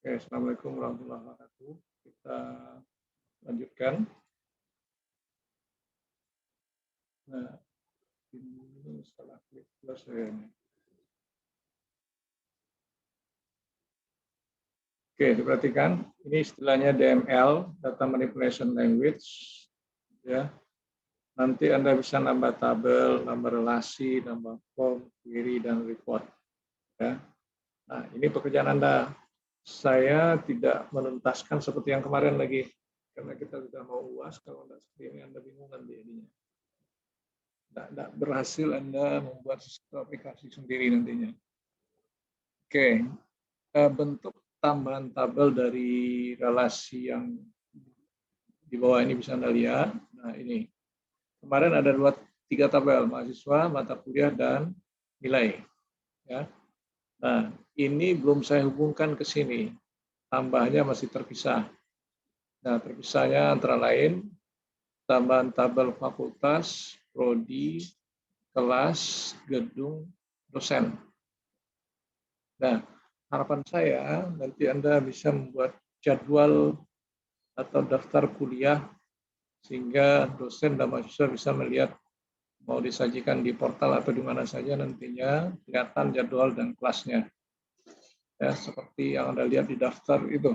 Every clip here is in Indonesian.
Oke, Assalamualaikum warahmatullahi wabarakatuh. Kita lanjutkan. Nah, ini setelah klik plus ya. Oke, diperhatikan. Ini istilahnya DML, Data Manipulation Language. Ya, nanti Anda bisa nambah tabel, nambah relasi, nambah form, query, dan report. Ya. Nah, ini pekerjaan Anda. Saya tidak menuntaskan seperti yang kemarin lagi, karena kita sudah mau UAS. Kalau Anda seperti ini, Anda bingung nanti jadinya. Tidak berhasil Anda membuat aplikasi sendiri nantinya. Oke, bentuk tambahan tabel dari relasi yang di bawah ini bisa Anda lihat. Nah, ini kemarin ada 3 tabel, mahasiswa, mata kuliah, dan nilai. Ya. Nah, ini belum saya hubungkan ke sini. Tambahnya masih terpisah. Nah, terpisahnya antara lain tambahan tabel fakultas, prodi, kelas, gedung, dosen. Nah, harapan saya nanti Anda bisa membuat jadwal atau daftar kuliah sehingga dosen dan mahasiswa bisa melihat mau disajikan di portal atau di mana saja nantinya kelihatan jadwal dan kelasnya. Ya, seperti yang Anda lihat di daftar itu.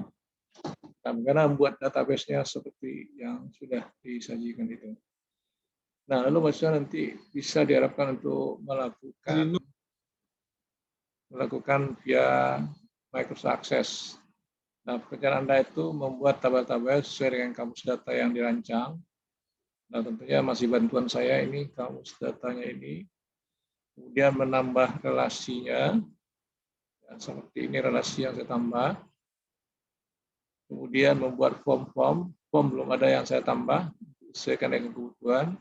Nah, karena membuat database-nya seperti yang sudah disajikan itu. Nah, lalu mahasiswa nanti bisa diharapkan untuk melakukan via Microsoft Access. Nah, pekerjaan Anda itu membuat tabel-tabel sesuai dengan kamus data yang dirancang. Nah, tentunya masih bantuan saya ini, kamus datanya ini. Kemudian menambah relasinya. Ya, seperti ini relasi yang saya tambah. Kemudian membuat form belum ada yang saya tambah, sesuaikan dengan kebutuhan.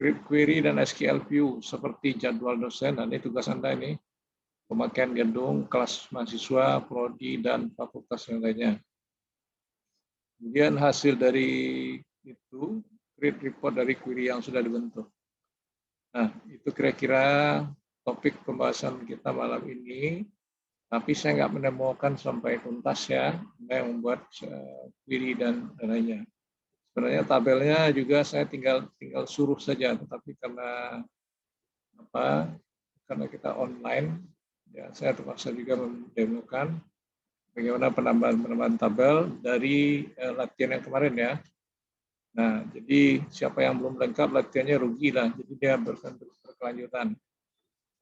Query dan SQL view seperti jadwal dosen, dan ini tugas Anda ini. Pemakaian gedung, kelas mahasiswa, prodi, dan fakultas yang lainnya. Kemudian hasil dari itu, create report dari query yang sudah dibentuk. Nah, itu kira-kira topik pembahasan kita malam ini. Tapi saya nggak menemukan sampai tuntas ya, yang membuat query dan lainnya. Sebenarnya tabelnya juga saya tinggal suruh saja, tetapi karena kita online, ya saya terpaksa juga mendemokan bagaimana penambahan tabel dari latihan yang kemarin ya. Nah, jadi siapa yang belum lengkap latihannya rugi lah, jadi dia berkelanjutan.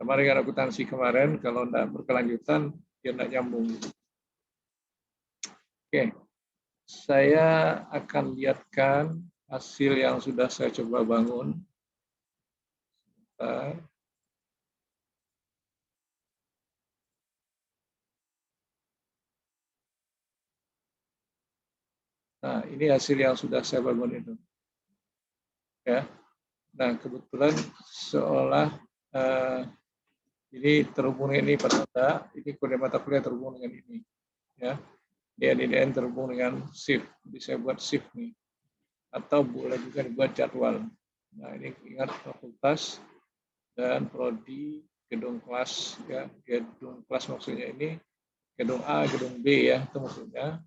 Kemarin akuntansi kemarin, kalau tidak berkelanjutan, dia tidak nyambung. Oke, saya akan lihatkan hasil yang sudah saya coba bangun. Nah, ini hasil yang sudah saya bangun itu. Ya. Nah, kebetulan seolah ini terhubung ini pada ini kode mata kuliah terhubung dengan ini. Ya. DNIDN terhubung dengan shift. Jadi saya buat shift nih. Atau boleh juga dibuat jadwal. Nah, ini ingat fakultas dan prodi, gedung kelas ya, gedung kelas maksudnya ini gedung A, gedung B ya, itu maksudnya.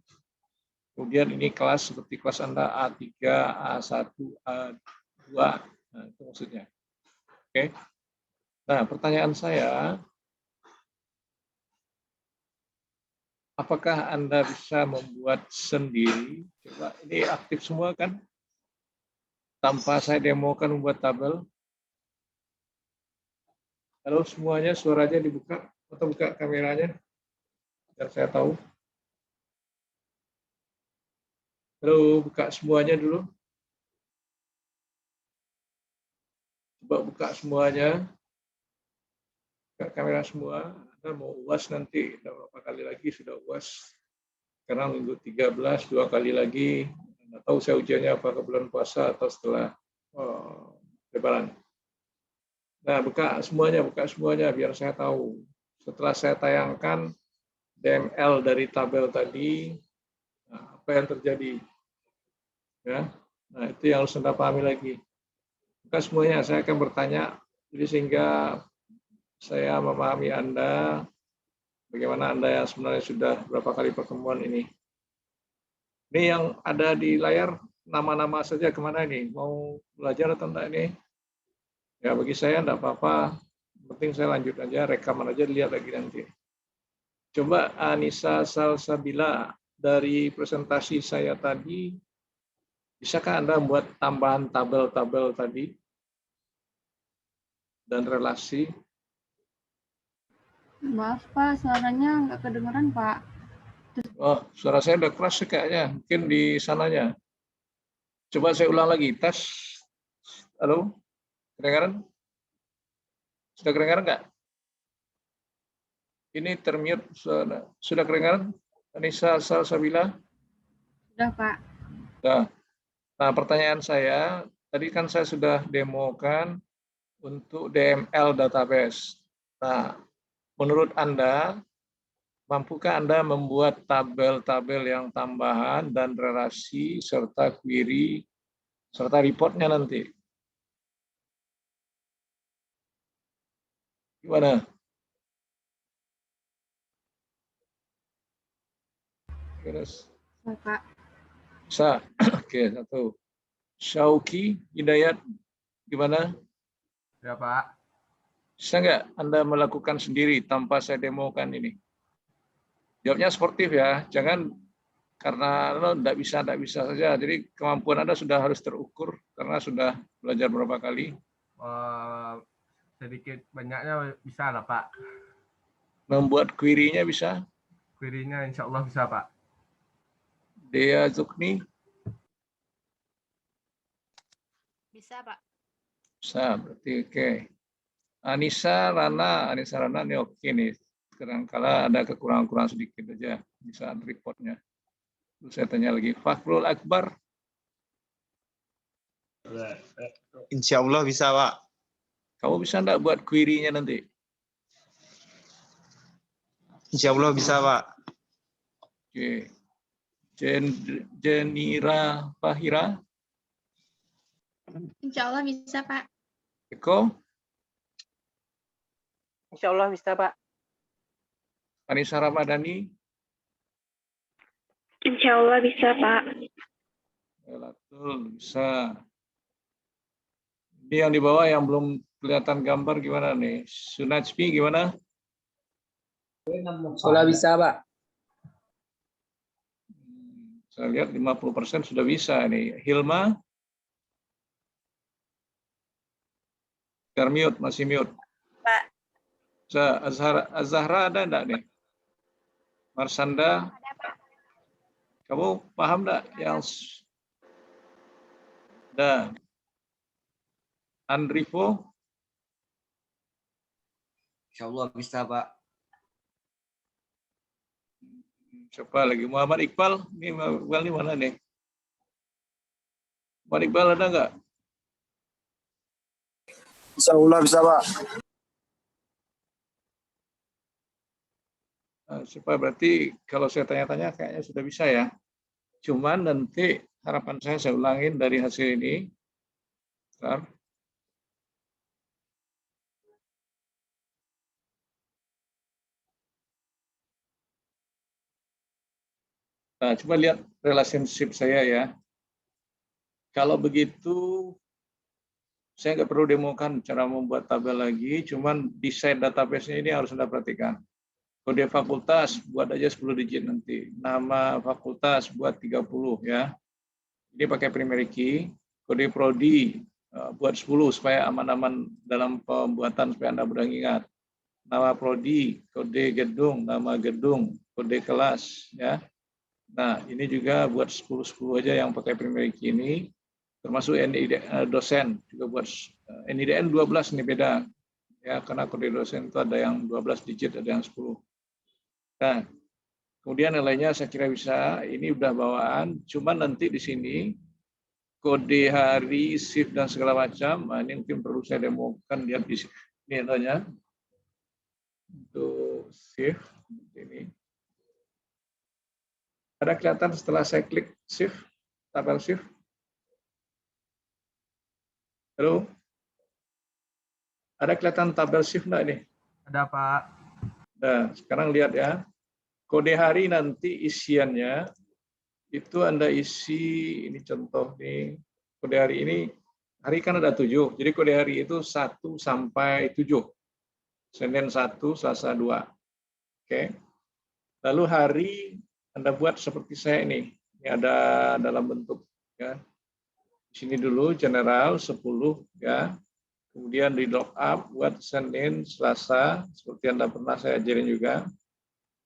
Kemudian ini kelas seperti kelas Anda A3, A1, A2, nah itu maksudnya. Oke. Nah, pertanyaan saya, apakah Anda bisa membuat sendiri? Coba, ini aktif semua kan? Tanpa saya demokan membuat tabel. Halo semuanya, suaranya dibuka atau buka kameranya? Biar saya tahu. Halo, buka semuanya dulu. Coba buka semuanya. Buka kamera semua. Anda mau UAS nanti, berapa kali lagi sudah UAS. Sekarang minggu 13, 2 kali lagi. Anda tahu saya ujiannya apakah bulan puasa atau setelah Lebaran. Nah, buka semuanya biar saya tahu. Setelah saya tayangkan DML dari tabel tadi, nah, apa yang terjadi? Ya, nah itu yang harus Anda pahami lagi. Buka semuanya, saya akan bertanya, jadi sehingga saya memahami Anda bagaimana Anda yang sebenarnya sudah berapa kali pertemuan ini? Ini yang ada di layar nama-nama saja kemana ini? Mau belajar atau enggak ini? Ya bagi saya enggak apa-apa. Penting saya lanjut aja, rekaman aja dilihat lagi nanti. Coba Anissa Salsabila dari presentasi saya tadi, bisakah Anda buat tambahan tabel-tabel tadi dan relasi? Maaf Pak, suaranya nggak kedengeran Pak. Oh, suara saya udah keras sih kayaknya, mungkin di sananya. Coba saya ulang lagi, tes. Halo, kedengaran? Sudah kedengaran nggak? Ini termute, sudah kedengaran? Anissa Salsabila? Sudah Pak. Nah, pertanyaan saya, tadi kan saya sudah demokan untuk DML database. Nah, menurut Anda, mampukah Anda membuat tabel-tabel yang tambahan dan relasi serta query serta reportnya nanti? Gimana? Bisa Pak. Bisa. Oke, satu. Syauki Hidayat, gimana? Ya Pak. Bisa nggak Anda melakukan sendiri tanpa saya demokan ini? Jawabnya sportif ya, jangan karena lo tidak bisa saja. Jadi kemampuan Anda sudah harus terukur karena sudah belajar berapa kali. Sedikit banyaknya bisa lah Pak. Membuat query-nya bisa? Query-nya insya Allah bisa Pak. Dea Zukni? Bisa Pak. Bisa, berarti oke. Anissa Rana ini oke nih. Kadang-kala ada kekurangan-kekurangan sedikit aja di saat reportnya. Terus saya tanya lagi, Fakhrul Akbar? Insya Allah bisa, Pak. Kamu bisa enggak buat query-nya nanti? Insya Allah bisa, Pak. Oke. Jenira Fahira? Insya Allah bisa Pak. Eko? Insya Allah bisa, Pak. Anissa Ramadhani? Insya Allah bisa, Pak. Betul, bisa. Ini yang di bawah yang belum kelihatan gambar gimana nih? Sunajmi gimana? Insya bisa, Pak. Saya lihat 50% sudah bisa nih. Hilma? Mute, masih mute. Pak. Azhara ada enggak nih? Marsanda? Ada Pak. Kamu paham enggak yang ada? Andrivo? Insya Allah bisa, Pak. Siapa lagi? Muhammad Iqbal? Ini Muhammad Iqbal ini mana nih? Muhammad Iqbal ada enggak? Insya Allah bisa, Pak. Supaya berarti kalau saya tanya-tanya kayaknya sudah bisa ya. Cuman nanti harapan saya ulangin dari hasil ini. Bentar. Nah, coba lihat relationship saya ya. Kalau begitu, saya nggak perlu demokan cara membuat tabel lagi, cuman desain database-nya ini harus Anda perhatikan. Kode fakultas buat aja 10 digit nanti. Nama fakultas buat 30 ya. Ini pakai primary key. Kode prodi buat 10 supaya aman-aman dalam pembuatan supaya Anda mudah ingat. Nama prodi, kode gedung, nama gedung, kode kelas ya. Nah, ini juga buat 10 aja yang pakai primary key ini. Termasuk NID dosen juga buat NIDN 12 ini beda. Ya, karena kode dosen itu ada yang 12 digit, ada yang 10. Nah, kemudian nilainya saya kira bisa, ini udah bawaan, cuman nanti di sini kode hari, shift dan segala macam, nah ini mungkin perlu saya demokan lihat di sini nilainya. Untuk shift ini. Ada kelihatan setelah saya klik shift, tabel shift? Halo? Ada kelihatan tabel shift enggak ini? Ada Pak. Nah, sekarang lihat ya. Kode hari nanti isiannya itu Anda isi, ini contoh nih. Kode hari ini, hari kan ada 7. Jadi kode hari itu 1 sampai 7. Senin 1, Selasa 2. Oke. Lalu hari Anda buat seperti saya ini. Ini ada dalam bentuk ya. Di sini dulu general 10 ya. Kemudian di lookup buat Senin, Selasa, seperti Anda pernah saya ajarin juga.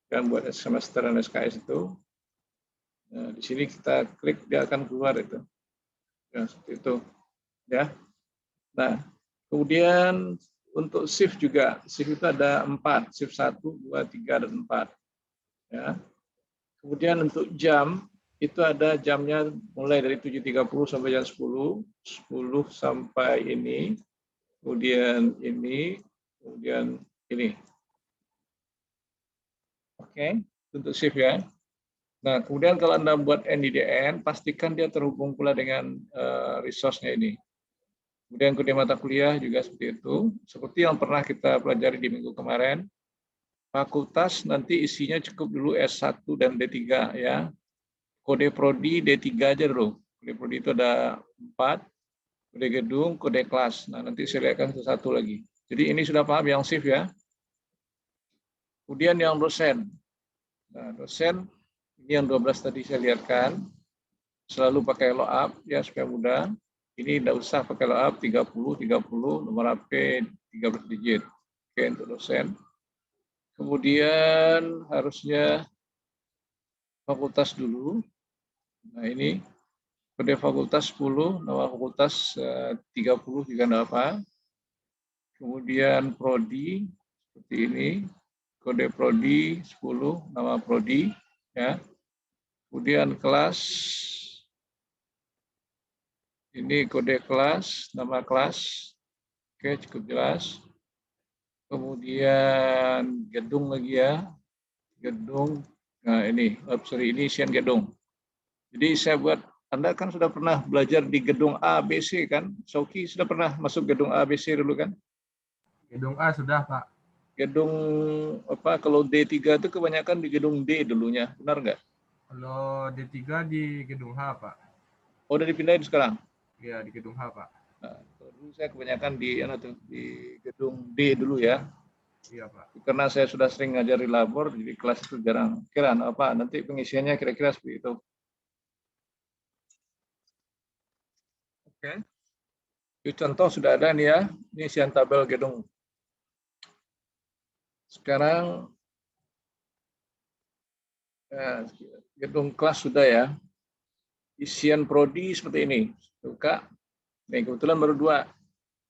Dan buat semester dan SKS itu. Nah, di sini kita klik, dia akan keluar itu. Ya, seperti itu. Ya. Nah, kemudian untuk shift juga. Shift itu ada 4. Shift 1, 2, 3, dan 4. Ya. Kemudian untuk jam, itu ada jamnya mulai dari 7.30 sampai jam 10. 10 sampai ini. Kemudian ini. Kemudian ini. Oke, untuk shift ya. Nah, kemudian kalau Anda buat NIDN, pastikan dia terhubung pula dengan resource-nya ini. Kemudian kode mata kuliah juga seperti itu. Seperti yang pernah kita pelajari di minggu kemarin. Fakultas nanti isinya cukup dulu S1 dan D3 ya. Kode prodi D3 aja dulu. Kode prodi itu ada 4. Kode gedung, kode kelas. Nah, nanti saya lihatkan satu lagi. Jadi ini sudah paham yang shift ya. Kemudian yang dosen. Nah, dosen ini yang 12 tadi saya lihatkan. Selalu pakai lookup ya supaya mudah. Ini tidak usah pakai lookup 30, nomor HP 13 digit. Oke, untuk dosen. Kemudian harusnya fakultas dulu. Nah, ini kode fakultas 10, nama fakultas 30 juga tidak apa. Kemudian prodi seperti ini. Kode prodi 10, nama prodi ya. Kemudian kelas ini kode kelas, nama kelas. Oke, cukup jelas. Kemudian gedung lagi ya. Gedung. Nah, ini isian gedung. Jadi saya buat, Anda kan sudah pernah belajar di gedung A, B, C kan? Sauki sudah pernah masuk gedung A, B, C dulu kan? Gedung A sudah, Pak. Gedung apa kalau D3 itu kebanyakan di gedung D dulunya, benar nggak? Kalau D3 di gedung H, Pak. Oh, udah dipindahin sekarang? Iya, di gedung H, Pak. Nah, dulu saya kebanyakan di gedung D dulu ya. Iya, Pak. Karena saya sudah sering ngajar di labor, jadi kelas itu jarang. Kiraan apa? Nanti pengisiannya kira-kira seperti itu. Oke. Ini contoh sudah ada nih ya. Ini isian tabel gedung. Sekarang gedung kelas sudah ya. Isian prodi seperti ini. Suka. Nih, kebetulan baru 2.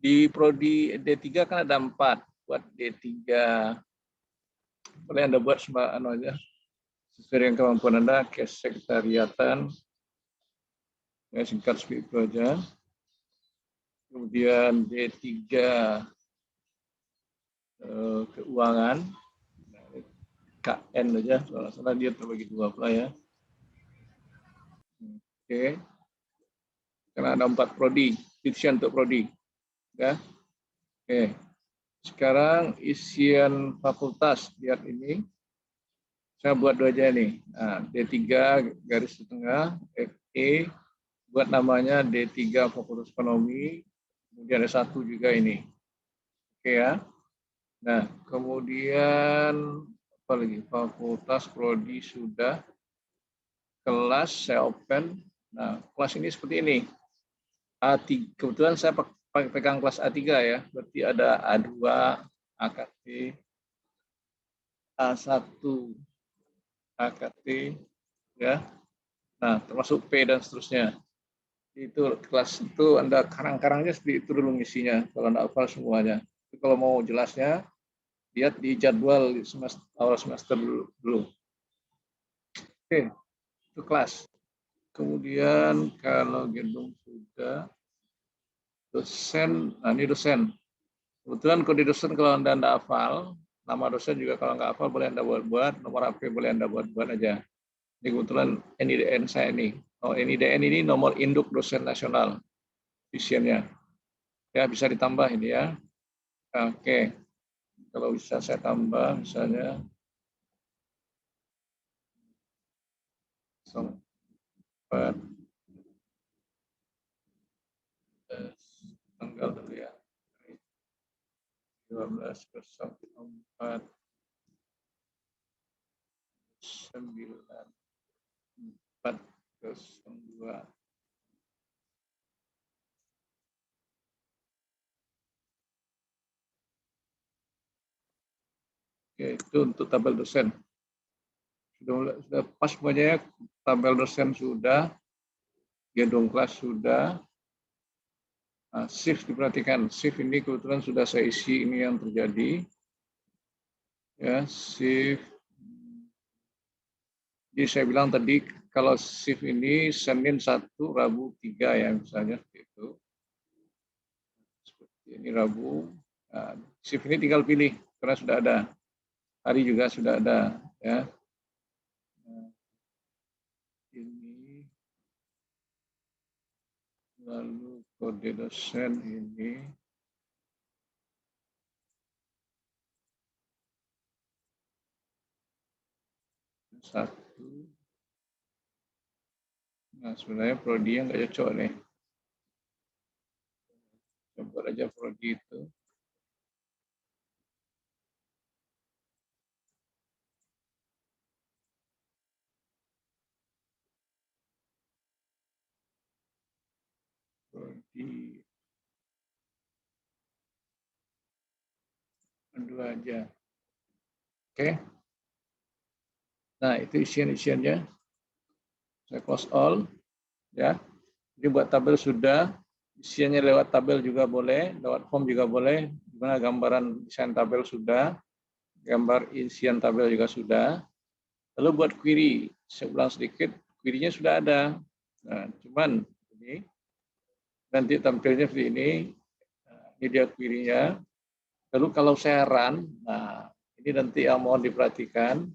Di prodi D3 kan ada 4. Buat D3. Boleh Anda buat semua aja. Sesuai dengan kemampuan Anda, kesekretariatan. Ya, singkat seperti itu aja. Kemudian D3 keuangan. KN aja, kalau salah dia terbagi 2 pula ya. Oke. Karena ada 4 prodi, isian untuk prodi. Ya. Oke. Sekarang isian fakultas, lihat ini. Saya buat 2 aja nih. Nah, D3 garis di tengah, FE, buat namanya D3 Fakultas Ekonomi, kemudian S1 juga ini. Oke ya. Nah, kemudian apa lagi? Fakultas prodi sudah. Kelas saya open. Nah, kelas ini seperti ini. A3, kebetulan saya pegang kelas A3 ya. Berarti ada A2, AKT, A1, AKT ya. Nah, termasuk P dan seterusnya. Itu kelas itu Anda karang-karangnya seperti itu dulu ngisinya kalau Anda hafal semuanya. Tapi kalau mau jelasnya lihat di jadwal di awal semester dulu. Oke, itu kelas. Kemudian kalau gedung sudah, dosen, nah ini dosen. Kebetulan kode dosen kalau Anda hafal, nama dosen juga kalau nggak hafal boleh Anda buat-buat, nomor HP boleh Anda buat-buat aja. Ini kebetulan NIDN saya ini. Oh, NIDN ini nomor induk dosen nasional. Isiannya. Ya, bisa ditambah ini ya. Oke. Kalau bisa saya tambah misalnya 4 tanggal dulu ya. 12/04 9402. Oke, itu untuk tabel dosen. Sudah pas semuanya ya, tabel dosen sudah, gedung kelas sudah. Nah, shift diperhatikan, shift ini kebetulan sudah saya isi ini yang terjadi. Ya, shift. Jadi saya bilang tadi kalau shift ini Senin 1, Rabu 3 ya misalnya seperti itu. Seperti ini Rabu. Nah, shift ini tinggal pilih karena sudah ada. Hari juga sudah ada ya. Nah, ini lalu kode dosen ini satu. Nah, sebenarnya prodi yang nggak cocok nih. Coba aja prodi itu. Prodi dua aja. Oke. Nah, itu isian-isiannya. Saya close all. Ya. Jadi buat tabel sudah. Isiannya lewat tabel juga boleh. Lewat form juga boleh. Gimana gambaran desain tabel sudah. Gambar isian tabel juga sudah. Lalu buat query. Saya ulang sedikit. Query-nya sudah ada. Nah, cuman ini. Nanti tampilnya seperti ini. Nah, ini dia query-nya. Lalu kalau saya run, nah ini nanti yang mohon diperhatikan,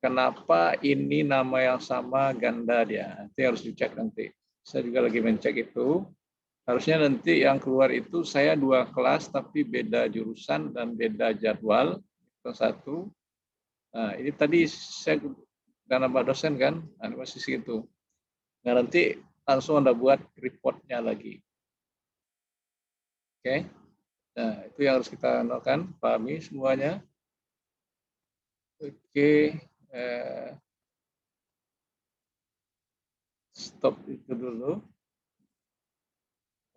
kenapa ini nama yang sama ganda dia, nanti harus dicek nanti. Saya juga lagi mencek itu, harusnya nanti yang keluar itu saya 2 kelas tapi beda jurusan dan beda jadwal, itu satu. Nah ini tadi saya udah nambah dosen kan, nah, masih segitu. Nah nanti langsung Anda buat reportnya lagi. Oke. Nah, itu yang harus kita lakukan, pahami semuanya. Oke, stop itu dulu.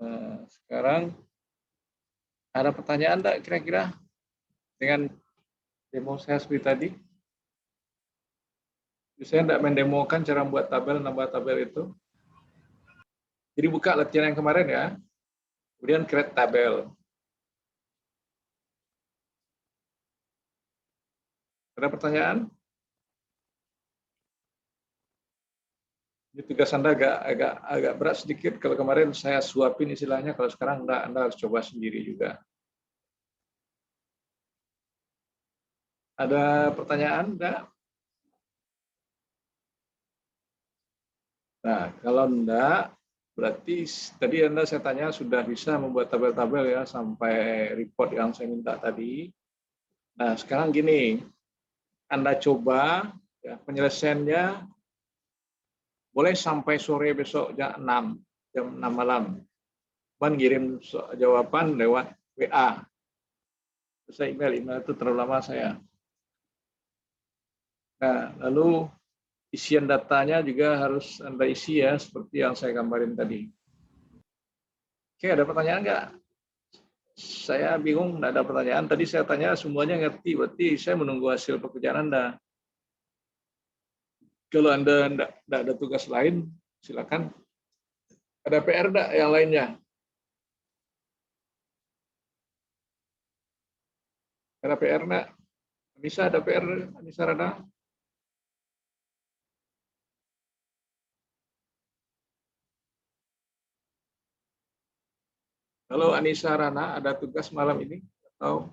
Nah, sekarang ada pertanyaan enggak kira-kira dengan demo saya seperti tadi? Saya enggak mendemokan cara membuat tabel, nambah tabel itu. Jadi buka latihan yang kemarin ya, kemudian create tabel. Ada pertanyaan? Ini tugas Anda agak berat sedikit. Kalau kemarin saya suapin istilahnya, kalau sekarang enggak, Anda harus coba sendiri juga. Ada pertanyaan enggak? Nah, kalau enggak, berarti tadi Anda saya tanya sudah bisa membuat tabel-tabel ya sampai report yang saya minta tadi. Nah, sekarang gini, Anda coba ya, penyelesaiannya boleh sampai sore besok jam 6 malam. Cuman kirim jawaban lewat WA. Saya email itu terlalu lama saya. Nah, lalu isian datanya juga harus Anda isi ya, seperti yang saya gambarin tadi. Oke, ada pertanyaan nggak? Saya bingung, nggak ada pertanyaan. Tadi saya tanya semuanya ngerti, berarti saya menunggu hasil pekerjaan Anda. Kalau Anda nggak ada tugas lain, silakan. Ada PR nggak yang lainnya? Ada PR nggak? Anissa ada PR? Anissa Rana? Halo Anissa Rana, ada tugas malam ini atau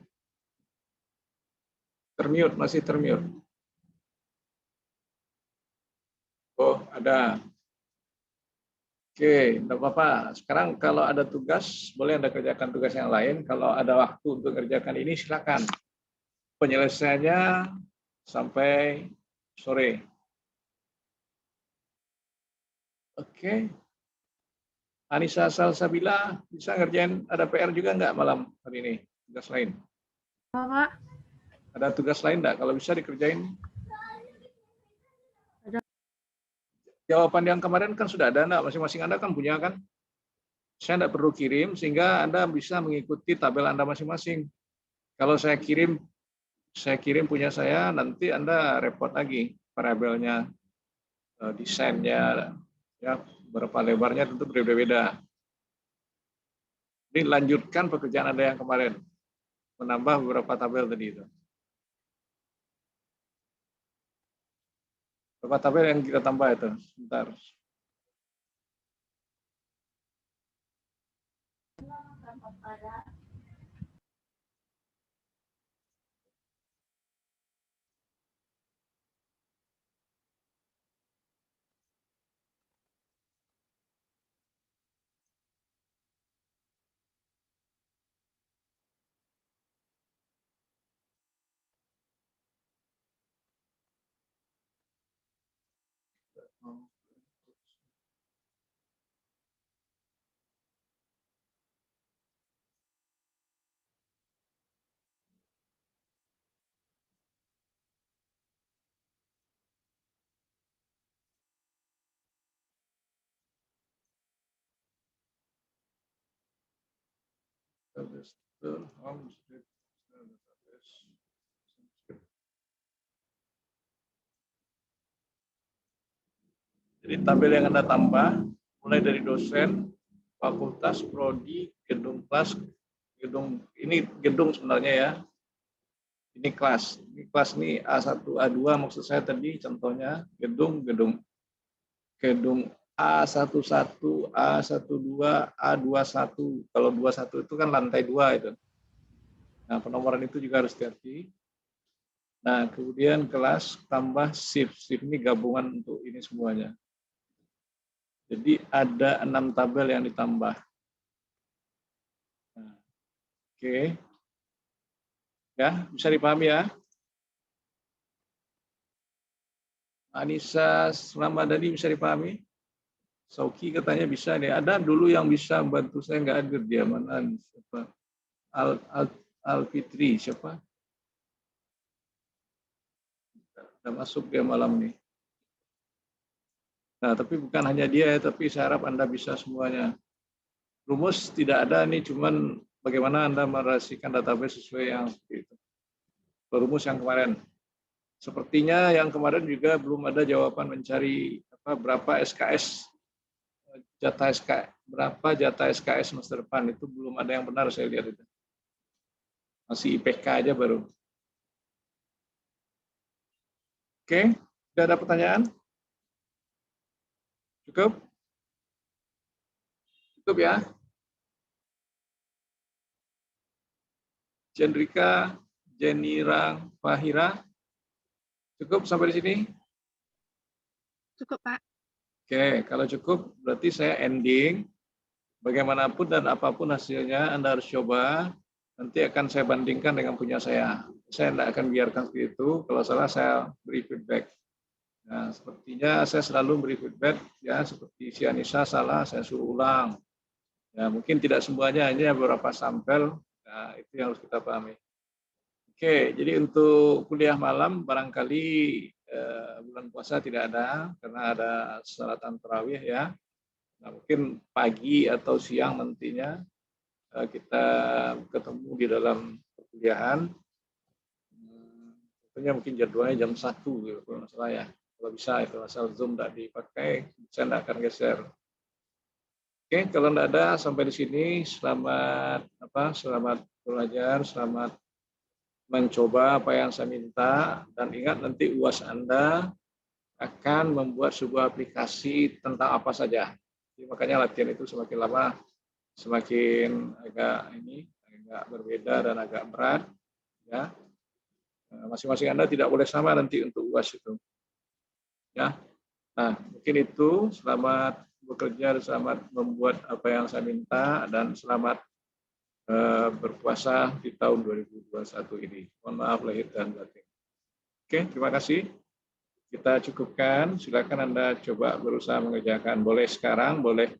termute, masih termute? Oh, ada. Oke, enggak apa-apa. Sekarang kalau ada tugas, boleh Anda kerjakan tugas yang lain. Kalau ada waktu untuk kerjakan ini, silakan. penyelesaiannya sampai sore. Oke. Anissa Salsabila, bisa ngerjain, ada PR juga nggak malam hari ini? Tugas lain? Pak. Ada tugas lain nggak? Kalau bisa dikerjain. Ada. Jawaban yang kemarin kan sudah ada, enggak? Masing-masing Anda kan punya kan? Saya tidak perlu kirim, sehingga Anda bisa mengikuti tabel Anda masing-masing. Kalau saya kirim punya saya, nanti Anda repot lagi variabelnya, desainnya, ya, berapa lebarnya tentu berbeda-beda. Ini lanjutkan pekerjaan Anda yang kemarin, menambah beberapa tabel tadi itu. Beberapa tabel yang kita tambah itu, sebentar. Jadi tabel yang Anda tambah, mulai dari dosen, fakultas, prodi, gedung kelas, ini gedung sebenarnya ya. Ini kelas. Ini kelas ini A1, A2 maksud saya tadi contohnya gedung A11, A12, A21. Kalau 21 itu kan lantai 2 itu. Nah, penomoran itu juga harus hati-hati. Nah, kemudian kelas tambah shift. Shift ini gabungan untuk ini semuanya. Jadi ada 6 tabel yang ditambah. Nah, oke. Ya, bisa dipahami ya. Anissa Ramadhani bisa dipahami? Sauki katanya bisa nih. Ada dulu yang bisa bantu saya, nggak hadir dia, mana siapa? Alfitri siapa? Udah masuk dia malam nih. Nah, tapi bukan hanya dia ya, tapi saya harap Anda bisa semuanya. Rumus tidak ada nih, cuman bagaimana Anda merasikan database sesuai yang seperti itu. Rumus yang kemarin. Sepertinya yang kemarin juga belum ada jawaban mencari berapa SKS jatah SKS, berapa jatah SKS masa depan, itu belum ada yang benar saya lihat itu. Masih IPK aja baru. Oke, sudah ada pertanyaan? Cukup? Cukup ya? Jendrika, Jenirang, Fahira. Cukup sampai di sini? Cukup, Pak. Oke, kalau cukup berarti saya ending. Bagaimanapun dan apapun hasilnya Anda harus coba. Nanti akan saya bandingkan dengan punya saya. Saya tidak akan biarkan seperti itu. Kalau salah saya beri feedback. Nah, sepertinya saya selalu beri feedback. Ya, seperti si Anissa salah, saya suruh ulang. Ya, mungkin tidak semuanya, hanya beberapa sampel. Nah, itu yang harus kita pahami. Oke, jadi untuk kuliah malam barangkali bulan puasa tidak ada karena ada salatan tarawih ya. Nah, mungkin pagi atau siang nantinya kita ketemu di dalam perkuliahan. Tentunya mungkin jadwalnya jam 1 gitu, kalau nggak salah ya. Kalau bisa itu asal Zoom tidak dipakai, saya tidak akan geser. Oke, kalau tidak ada sampai di sini selamat belajar, selamat mencoba apa yang saya minta, dan ingat nanti UAS Anda akan membuat sebuah aplikasi tentang apa saja. Jadi makanya latihan itu semakin lama semakin agak berbeda dan agak berat ya. Masing-masing Anda tidak boleh sama nanti untuk UAS itu. Ya. Nah, mungkin itu. Selamat bekerja, selamat membuat apa yang saya minta, dan selamat berpuasa di tahun 2021 ini. Mohon maaf lahir dan batin. Oke, terima kasih. Kita cukupkan. Silakan Anda coba berusaha mengerjakan. Boleh sekarang, boleh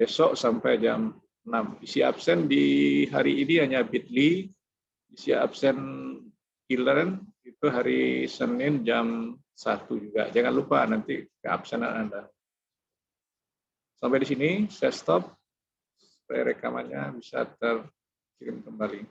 besok sampai jam 6. Isi absen di hari ini hanya Bitly. Isi absen e-learn itu hari Senin jam 1 juga. Jangan lupa nanti keabsenan Anda. Sampai di sini saya stop supaya rekamannya bisa terkirim kembali.